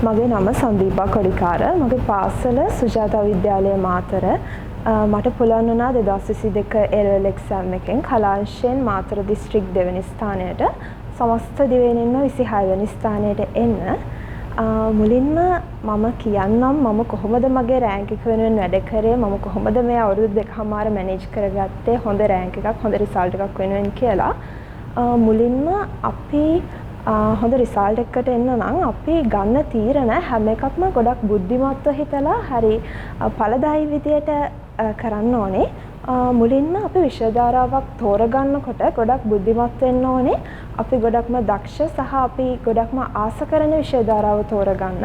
මගේ නම සංදීපා කොඩිකාර. මගේ පාසල සුජාතා විද්‍යාලය මාතර. මට පුළුවන් වුණා 2022 A-level exam එකෙන් කලාංශයෙන් මාතර දිස්ත්‍රික් දෙවෙනි ස්ථානයට සමස්ත දිවයිනින්ම 26 වෙනි ස්ථානයට එන්න. මුලින්ම මම කියන්නම් මම කොහොමද මගේ රෑන්ක් එක වෙනුවෙන් වැඩ කරේ, මම කොහොමද මේ අවුරුදු දෙකමාර මැනේජ් කරගත්තේ හොඳ රෑන්ක් එකක් හොඳ රිසල්ට් එකක් වෙනුවෙන් කියලා. මුලින්ම අපි හොඳ රිසල්ට් එකකට එන්න නම් අපි ගන්න තීරණ හැම එකක්ම ගොඩක් බුද්ධිමත්ව හිතලා හරි ඵලදායී විදියට කරන්න ඕනේ. මුලින්ම අපි විෂය ධාරාවක් තෝරගන්නකොට ගොඩක් බුද්ධිමත් වෙන්න ඕනේ. අපි ගොඩක්ම දක්ෂ සහ අපි ගොඩක්ම ආස කරන විෂය ධාරාව තෝරගන්න.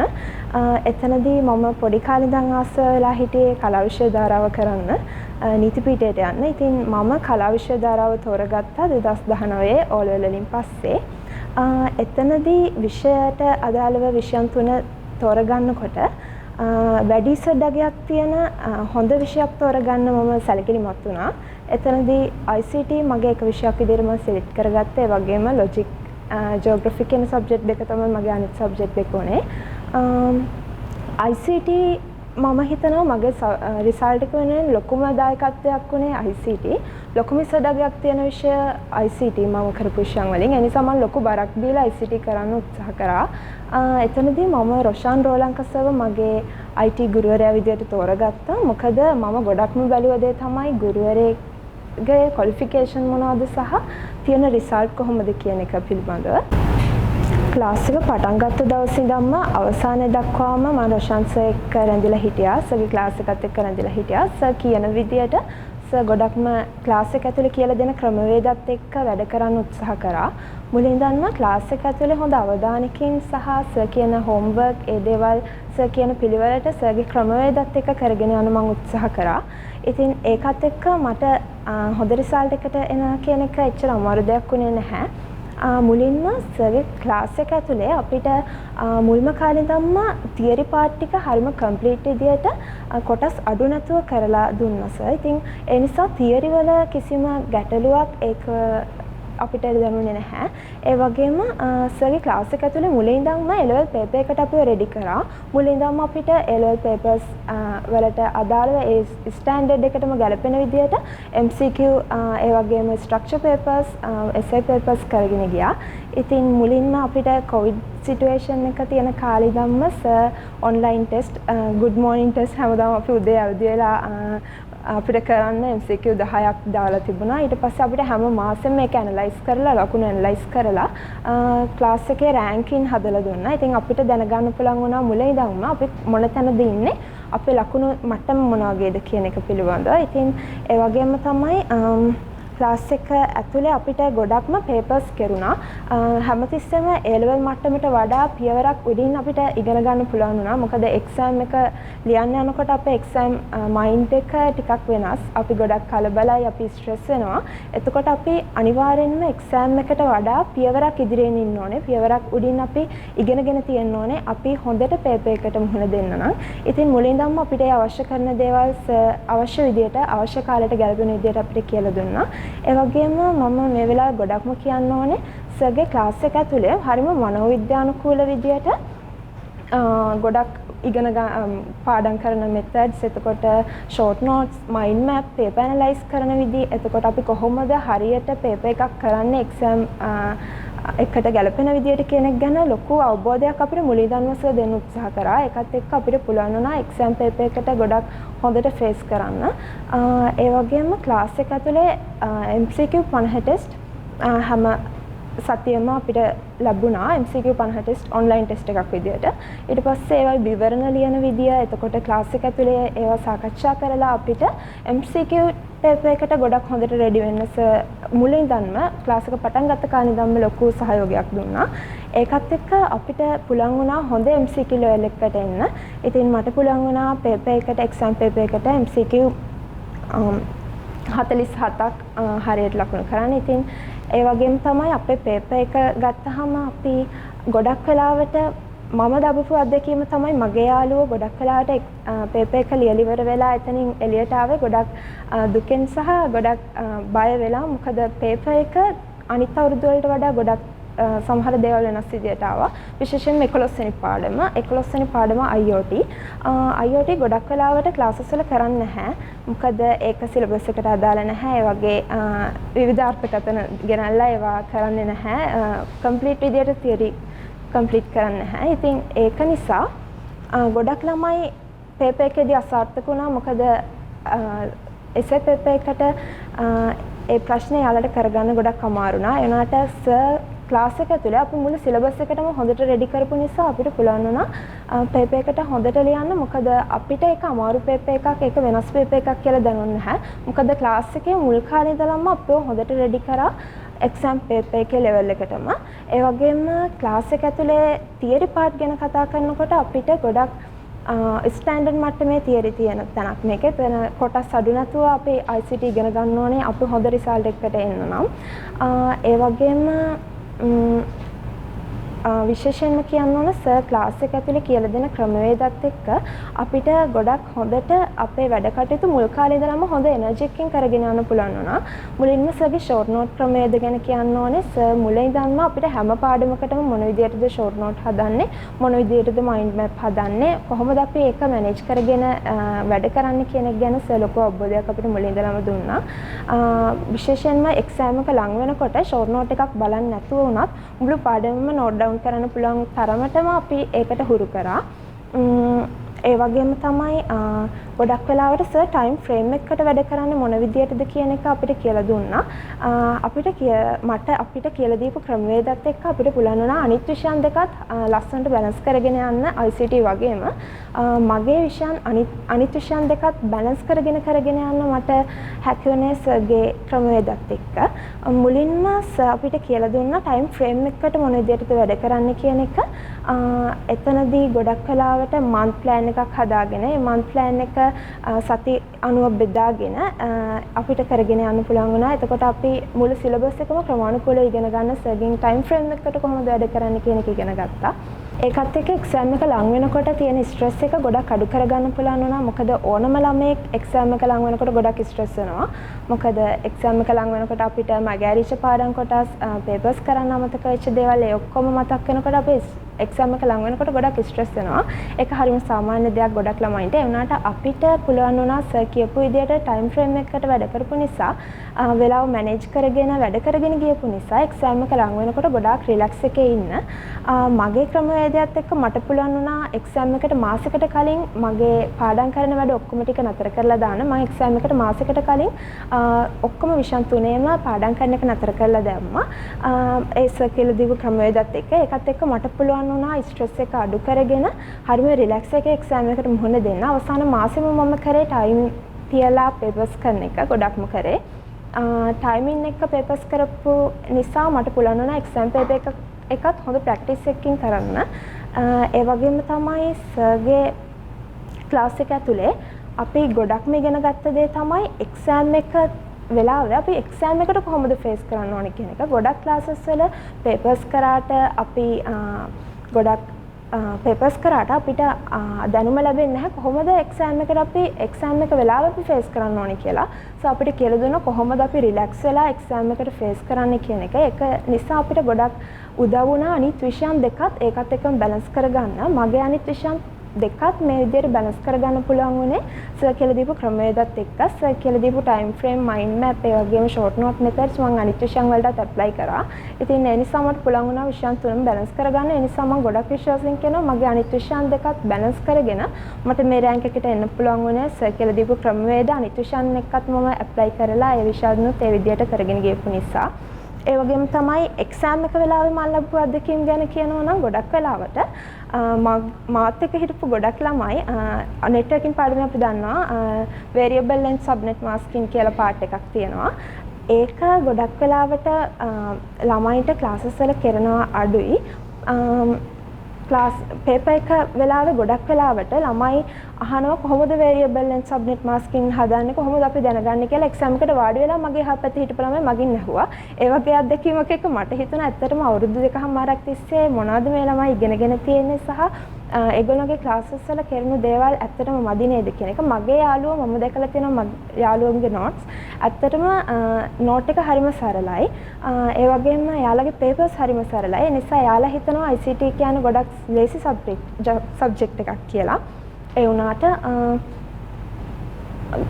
එතනදී මම පොඩි කාලේ ඉඳන් ආස වෙලා හිටියේ කලා විෂය ධාරාව කරන්න, නීති පීඨයට යන්න. ඉතින් මම කලා විෂය ධාරාව තෝරගත්තා 2019 O level වලින් පස්සේ. එතනදී විෂයට අදාළව විෂයන් තුන තෝරගන්නකොට වැඩි ඉස්සඩගයක් තියෙන හොඳ විෂයක් තෝරගන්න මම සැලකිලිමත් වුණා. එතනදී ICT මගේ එක විෂයක් විදිහට මම සිලෙක්ට් කරගත්තා. ඒ වගේම ලොජික්, ජියෝග්‍රැෆි කියන සබ්ජෙක්ට් දෙක තමයි මගේ අනිත් සබ්ජෙක්ට් දෙක උනේ. ICT මම හිතනවා මගේ රිසල්ට් එක වෙනුවෙන් ලොකුම දායකත්වයක් උනේ ICT. ලොකුම ඉස්සඩගයක් තියෙන විෂය ICT මම කරපු විෂයන් වලින්. ඒ නිසා මම ලොකු බරක් දීලා ICT කරන්න උත්සාහ කරා. එතනදී මම රොෂාන් රෝලංක සර්ව මගේ IT ගුරුවරයා විදියට තෝරගත්තා. මොකද මම ගොඩක්ම බැලුව දේ තමයි ගුරුවරයෙක්ගේ ක්වොලිෆිකේෂන් මොනවද සහ තියෙන රිසල්ට් කොහොමද කියන එක පිළිබඳව. ක්ලාස් එක පටන් ගත්ත දවසේ ඉඳන්ම අවසානයේ දක්වාම මම රොෂාන් සර් එක්ක රැඳිලා හිටියා. සර්ගේ ක්ලාස් එකත් එක්ක රැඳිලා හිටියා. සර් කියන විදියට සර් ගොඩක්ම ක්ලාස් එක ඇතුලේ කියලා දෙන ක්‍රමවේදත් එක්ක වැඩ කරන්න උත්සාහ කරා. මුලින් ඉඳන්ම ක්ලාස් එක ඇතුලේ හොඳ අවධානයකින් සහ සර් කියන හෝම්වර්ක් ඒ දේවල් සර් කියන පිළිවෙලට සර්ගේ ක්‍රමවේදත් එක්ක කරගෙන යන්න මම උත්සාහ කරා. ඉතින් ඒකත් එක්ක මට හොඳ රිසල්ට් එකට එන කියන එක එච්චර අමාරු දෙයක් වුණේ නැහැ. මුලින්ම සර්ගේ ක්ලාස් එක ඇතුලේ අපිට මුල්ම කාලේ ඉඳන්ම තියරි පාර්ට් ටික හරිම කම්ප්ලීට් විදියට කොටස් අඩු නැතුව කරලා දුන්නා සර්. ඉතින් ඒ නිසා තියරි වල කිසිම ගැටලුවක් ඒක අපිට දැනුනේ නැහැ. ඒ වගේම සර්ගේ ක්ලාස් එක ඇතුලේ මුලින් ඉඳන්ම A-level paper එකට අපිව රෙඩි කරා. මුලින් ඉඳන්ම අපිට A-level papers වලට අදාළව ඒ ස්ටෑන්ඩඩ් එකටම ගැලපෙන විදියට MCQ ඒ වගේම structure papers, essay papers කරගෙන ගියා. ඉතින් මුලින්ම අපිට COVID situation එක තියෙන කාලේ ඉඳන්ම sir online test, good morning test හැමදාම අපි උදේ අවදි වෙලා අපිට කරන්න MCQ 10ක් දාලා තිබුණා. ඊට පස්සේ අපිට හැම මාසෙම මේක ඇනලයිස් කරලා ලකුණු ඇනලයිස් කරලා ක්ලාස් එකේ රෑන්කින් හදලා දුන්නා. ඉතින් අපිට දැනගන්න පුළුවන් වුණා මුලින් ඉඳන්ම අපි මොන තැනද ඉන්නේ, අපේ ලකුණු මට්ටම මොන වගේද කියන එක පිළිබඳව. ඉතින් ඒ වගේම තමයි ක්ලාස් එක ඇතුලේ අපිට ගොඩක්ම පේපර්ස් කෙරුණා. හැමතිස්සෙම A-level මට්ටමට වඩා පියවරක් උඩින් අපිට ඉගෙන ගන්න පුළුවන් වුණා. මොකද එක්සෑම් එක ලියන්න යනකොට අපේ එක්සෑම් මයින්ඩ් එක ටිකක් වෙනස්. අපි ගොඩක් කලබලයි, අපි ස්ට්‍රෙස් වෙනවා. එතකොට අපි අනිවාර්යෙන්ම එක්සෑම් එකට වඩා පියවරක් ඉදිරියෙන් ඉන්න ඕනේ. පියවරක් උඩින් අපි ඉගෙනගෙන තියෙන්න ඕනේ. අපි හොඳට පේපර් එකට මුහුණ දෙන්න නම්. ඉතින් මුලින් ඉඳන්ම අපිට අවශ්‍ය කරන දේවල් අවශ්‍ය විදියට අවශ්‍ය කාලයට ගැලපෙන විදියට අපිට කියලා දුන්නා. ඒ වගේම මම මේ වෙලාවේ ගොඩක්ම කියන්න ඕනේ සර්ගේ ක්ලාස් එක ඇතුලේ හරිම මනෝවිද්‍යානුකූල විදියට ගොඩක් ඉගෙන පාඩම් කරන මෙතඩ්ස්, එතකොට short notes, mind map, paper analyse කරන විදි, එතකොට අපි කොහොමද හරියට පේපර් එකක් කරන්නේ එක්සෑම් එකට ගැලපෙන විදියට කියන එක ගැන ලොකු අවබෝධයක් අපිට මුලින් ඉඳන්ම සර් දෙන්න උත්සාහ කරා. ඒකත් එක්ක අපිට පුළුවන් වුණා එක්සෑම් පේපර් එකට ගොඩක් හොඳට ෆේස් කරන්න. ඒ වගේම ක්ලාස් එක ඇතුලේ MCQ 50 ටෙස්ට් හැම සතියෙම අපිට ලැබුණා. MCQ 50 ටෙස්ට් ඔන්ලයින් ටෙස්ට් එකක් විදියට. ඊට පස්සේ ඒවා විවරණ ලියන විදිය, එතකොට ක්ලාස් එක ඇතුලේ ඒවා සාකච්ඡා කරලා අපිට MCQ පේපර් එකට ගොඩක් හොඳට රෙඩි වෙන්න මුලින් ඉඳන්ම ක්ලාස් එක පටන් ගත්ත කාලේ ඉඳන්ම ලොකු සහයෝගයක් දුන්නා. ඒකත් එක්ක අපිට පුළුවන් වුණා හොඳ MCQ level එකකට එන්න. ඉතින් මට පුළුවන් වුණා පේපර් එකට, එක්සෑම් පේපර් එකට MCQ 47ක් හරියට ලකුණු කරන්න. ඉතින් ඒ වගේම තමයි අපේ පේපර් එක ගත්තාම අපි ගොඩක් වෙලාවට මම දබපු අත්දැකීම තමයි මගේ යාළුවෝ ගොඩක් වෙලාවට පේපර් එක ලියලා ඉවර වෙලා එතනින් එළියට ආවේ ගොඩක් දුකෙන් සහ ගොඩක් බය වෙලා. මොකද පේපර් එක අනිත් අවුරුදු වලට වඩා ගොඩක් සමහර දේවල් වෙනස් විදියට ආවා. විශේෂයෙන්ම 11 වෙනි පාඩම 11 වෙනි පාඩම IoT. IoT ගොඩක් වෙලාවට ක්ලාසස් වල කරන්නේ නැහැ. මොකද ඒක සිලබස් එකට අදාළ නැහැ. ඒ වගේ විවිධ අර්ථකථන ගෙනල්ලා ඒවා කරන්නේ නැහැ. කම්ප්ලීට් විදියට තියරි කම්ප්ලීට් කරන්නේ නැහැ. ඉතින් ඒක නිසා ගොඩක් ළමයි පේපර් එකේදී අසාර්ථක වුණා. මොකද එසේ පේපර් එකට ඒ ප්‍රශ්නේ යාළට කරගන්න ගොඩක් අමාරු වුණා. ඒ වුණාට සර් ක්ලාස් එක ඇතුලේ අපි මුළු සිලබස් එකටම හොඳට රෙඩි කරපු නිසා අපිට පුළුවන් වුණා පේපර් එකට හොඳට ලියන්න. මොකද අපිට ඒක අමාරු පේපර් එකක්, ඒක වෙනස් පේපර් එකක් කියලා දැනුන්නේ නැහැ. මොකද ක්ලාස් එකේ මුල් කාලේ ඉඳලම අපිව හොඳට රෙඩි කරා එක්සෑම් පේපර් එකේ ලෙවල් එකටම. ඒ වගේම ක්ලාස් එක ඇතුලේ තියරි පාර්ට් ගැන කතා කරනකොට අපිට ගොඩක් ස්ටෑන්ඩඩ් මට්ටමේ තියරි තියෙන තැනක් මේකේ. වෙන කොටස් අඩු නැතුව අපි ICT ඉගෙන ගන්න ඕනේ අපි හොඳ රිසල්ට් එකකට එන්න නම්. ඒ වගේම විශේෂයෙන්ම කියන්න ඕන සර් ක්ලාස් එක ඇතුලේ කියලා දෙන ක්‍රමවේදත් එක්ක අපිට ගොඩක් හොඳට අපේ වැඩ කටයුතු මුල් කාලේ ඉඳලම හොඳ එනර්ජි එකකින් කරගෙන යන්න පුළුවන් වුණා. මුලින්ම සර්ගේ ෂෝට් නෝට් ක්‍රමවේද ගැන කියන්න ඕනේ. සර් මුලින් ඉඳන්ම අපිට හැම පාඩමකටම මොන විදියටද ෂෝට් නෝට් හදන්නේ, මොන විදියටද මයින්ඩ් මැප් හදන්නේ, කොහොමද අපි ඒක මැනේජ් කරගෙන වැඩ කරන්නේ කියන එක ගැන සර් ලොකු අවබෝධයක් අපිට මුලින් ඉඳලම දුන්නා. විශේෂයෙන්ම එක්සෑම් එක ලඟ වෙනකොට ෂෝට් නෝට් එකක් බලන්න නැතුව වුණත් මුළු පාඩමම නෝට් ඩවුන් කරන්න පුළුවන් තරමටම අපි ඒකට හුරු කරා. ඒ වගේම තමයි ගොඩක් වෙලාවට සර් ටයිම් ෆ්‍රේම් එකකට වැඩ කරන්නේ මොන විදියටද කියන එක අපිට කියලා දුන්නා. අපිට කියලා දීපු ක්‍රමවේදත් එක්ක අපිට පුළුවන් වුණා අනිත් විෂයන් දෙකත් ලස්සනට බැලන්ස් කරගෙන යන්න ICT වගේම මගේ විෂයන් අනිත් විෂයන් දෙකත් බැලන්ස් කරගෙන යන්න මට හැකි වුණේ සර්ගේ ක්‍රමවේදත් එක්ක. මුලින්ම සර් අපිට කියලා දුන්නා ටයිම් ෆ්‍රේම් එකකට මොන විදියටද වැඩ කරන්න කියන එක. එතනදී ගොඩක් වෙලාවට මන්ත් ප්ලෑන් එකක් හදාගෙන ඒ මන්ත් ප්ලෑන් එක සති 90 බෙදාගෙන අපිට කරගෙන යන්න පුළුවන් වුණා. එතකොට අපි මුළු සිලබස් එකම ක්‍රමානුකූලව ඉගෙන ගන්න සර්ගෙන් ටයිම් ෆ්‍රේම් එකකට කොහොමද වැඩ කරන්න කියන එක ඉගෙන ගත්තා. ඒකත් එක්ක එක්සෑම් එක ලඟ වෙනකොට තියෙන ස්ට්‍රෙස් එක ගොඩක් අඩු කරගන්න පුළුවන් වුණා. මොකද ඕනම ළමයෙක් එක්සෑම් එක ලඟ වෙනකොට ගොඩක් ස්ට්‍රෙස් වෙනවා. මොකද එක්සෑම් එක ලඟ වෙනකොට අපිට මගහැරිච්ච පාඩම් කොටස්, පේපර්ස් කරන්න අමතක වෙච්ච දේවල් ඒ ඔක්කොම මතක් වෙනකොට අපි එක්සෑම් එක ලඟ වෙනකොට ගොඩක් ස්ට්‍රෙස් වෙනවා. ඒක හරිම සාමාන්‍ය දෙයක් ගොඩක් ළමයින්ට. ඒ වුණාට අපිට පුළුවන් වුණා සර් කියපු විදිහට ටයිම් ෆ්‍රේම් එකකට වැඩ කරපු නිසා වෙලාව මැනේජ් කරගෙන වැඩ කරගෙන ගියපු නිසා එක්සෑම් එක ලඟ වෙනකොට ගොඩාක් රිලැක්ස් එකේ ඉන්න. මගේ ක්‍රමවේදයත් එක්ක මට පුළුවන් වුණා එක්සෑම් එකට මාසෙකට කලින් මගේ පාඩම් කරන වැඩ ඔක්කොම ටික නතර කරලා දාන්න. මම එක්සෑම් එකට මාසෙකට කලින් ඔක්කොම විෂයන් තුනේම පාඩම් කරන එක නතර කරලා දැම්මා. ඒ සර් කියලා දීපු ක්‍රමවේදත් එක්ක ඒකත් එක්ක මට පුළුවන් වුණා ස්ට්‍රෙස් එක අඩු කරගෙන හරිම රිලැක්ස් එකේ එක්සෑම් එකට මුහුණ දෙන්න. අවසාන මාසෙම මම කරේ ටයිම් තියලා පේපර්ස් කරන එක ගොඩක්ම කරේ. ටයිමින් එක පේපර්ස් කරපු නිසා මට පුළුවන් වුණා එක්සෑම් පේපර් එකත් හොඳ ප්‍රැක්ටිස් එකකින් කරන්න. ඒ වගේම තමයි සර්ගේ ක්ලාස් එක ඇතුලේ අපි ගොඩක්ම ඉගෙන ගත්ත දේ තමයි එක්සෑම් එක වෙලාවේ අපි එක්සෑම් එකට කොහොමද ෆේස් කරන්න ඕනේ කියන එක. ගොඩක් ක්ලාසස් වල පේපර්ස් කරාට අපි ගොඩක් පේපර්ස් කරාට අපිට දැනුම ලැබෙන්නේ නැහැ කොහොමද එක්සෑම් එකට අපි එක්සෑම් එක වෙලාව අපි ෆේස් කරන්න ඕනේ කියලා. සෝ අපිට කියලා දුන්නා කොහොමද අපි රිලැක්ස් වෙලා එක්සෑම් එකට ෆේස් කරන්න කියන එක. ඒක නිසා අපිට ගොඩක් උදව් වුණා අනිත් විෂයන් දෙකත් ඒකත් එක්කම බැලන්ස් කරගන්න. මගේ අනිත් විෂයන් දෙකත් මේ විදිහට බැලන්ස් කරගන්න පුළුවන් වුණේ සර් කියලා දීපු ක්‍රමවේදත් එක්ක. සර් කියලා දීපු ටයිම් ෆ්‍රේම්, මයින්ඩ් මැප් ඒ වගේම ෂෝට් නෝට් මෙතඩ්ස් මම අනිත් විෂයන් වලටත් ඇප්ලයි කරා. ඉතින් ඒ නිසා මට පුළුවන් වුණා විෂයන් තුනම බැලන්ස් කරගන්න. ඒ නිසා මම ගොඩක් විශ්වාසයෙන් කියනවා මගේ අනිත් විෂයන් දෙකත් බැලන්ස් කරගෙන මට මේ රෑන්ක් එකට එන්න පුළුවන් වුණේ සර් කියලා දීපු ක්‍රමවේද අනිත් විෂයන් එක්කත් මම ඇප්ලයි කරලා ඒ විෂයන්නුත් ඒ විදිහට කරගෙන ගියපු නිසා. ඒ වගේම තමයි එක්සෑම් එක වෙලාවේ මම ලැබපු අත්දැකීම් ගැන කියනවා නම් ගොඩක් වෙලාවට මාත් එක්ක හිටපු ගොඩක් ළමයි නෙට්වර්කින් පාඩමේ අපි දන්නවා variable and subnet masking කියලා පාර්ට් එකක් තියෙනවා. ඒක ගොඩක් වෙලාවට ළමයින්ට ක්ලාසස් වල කරනවා අඩුයි. ක්ලාස් පේපර් එක වෙලාවේ ගොඩක් වෙලාවට ළමයි අහනවා කොහොමද variable and subnet masking හදන්නේ කොහොමද අපි දැනගන්නේ කියලා එක්සෑම් එකට වාඩි වෙලා මගේ හපැත්තේ හිටපු ළමයි මගෙන් ඇහුවා. ඒ වගේ අත්දැකීමක් එක මට හිතුණා ඇත්තටම අවුරුදු 2කමාරක් තිස්සේ මොනවද මේ ළමයි ඉගෙනගෙන තියෙන්නේ සහ ඒගොල්ලෝගේ ක්ලාසස් වල කරන දේවල් ඇත්තටම මදි නේද කියන එක. මගේ යාළුවෝ මම දැකලා තියෙනවා යාළුවන්ගේ notes. ඇත්තටම note එක හරිම සරලයි. ඒ වගේම යාළුවගේ papers හරිම සරලයි. ඒ නිසා යාළුවා හිතනවා ICT කියන්නේ ගොඩක් ලේසි subject එකක් කියලා. ඒ වුණාට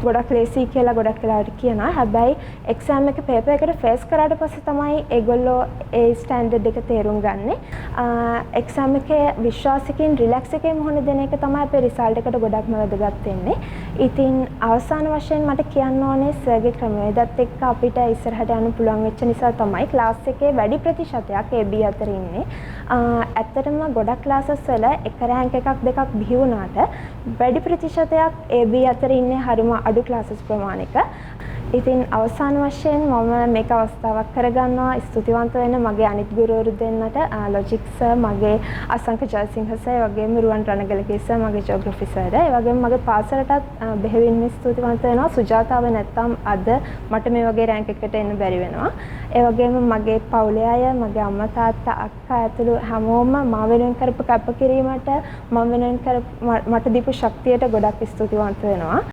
ගොඩක් ලේසි කියලා ගොඩක් වෙලාවට කියනවා. හැබැයි එක්සෑම් එක පේපර් එකට ෆේස් කරාට පස්සේ තමයි ඒගොල්ලෝ ඒ ස්ටෑන්ඩඩ් එක තේරුම් ගන්නෙ. එක්සෑම් එකේ විශ්වාසකින් රිලැක්ස් එකෙන් මුහුණ දෙන එක තමයි අපේ රිසල්ට් එකට ගොඩක්ම වැදගත් වෙන්නේ. ඉතින් අවසාන වශයෙන් මට කියන්න ඕනේ සර්ගේ ක්‍රමවේදත් එක්ක අපිට ඉස්සරහට යන්න පුළුවන් වෙච්ච නිසා තමයි ක්ලාස් එකේ වැඩි ප්‍රතිශතයක් AB අතර ඉන්නේ. ඇත්තටම ගොඩක් ක්ලාසස් වල එක රෑන්ක් එකක් දෙකක් බිහි වුණාට වැඩි ප්‍රතිශතයක් AB අතර ඉන්නේ හරිම අඩු ක්ලාසස් ප්‍රමාණයක. ඉතින් අවසාන වශයෙන් මම මේක අවස්ථාවක් කරගන්නවා ස්තුතිවන්ත වෙන්න මගේ අනිත් ගුරුවරු දෙන්නට ලොජික් සර්, මගේ අසංක ජයසිංහ සර්, වගේම රුවන් රණගලගේ සර්, මගේ ජියෝග්‍රැෆි සර්, ඒ වගේම මගේ පාසලටත් බෙහෙවින්ම ස්තුතිවන්ත වෙනවා. සුජාතාව නැත්තම් අද මට මේ වගේ රෑන්ක් එකකට එන්න බැරි වෙනවා. ඒ වගේම මගේ පවුලේ අය, මගේ අම්මා තාත්තා අක්කා ඇතුළු හැමෝම මා වෙනුවෙන් කරපු කැපකිරීමට මම වෙනුවෙන් මට දීපු ශක්තියට ගොඩක් ස්තුතිවන්ත වෙනවා.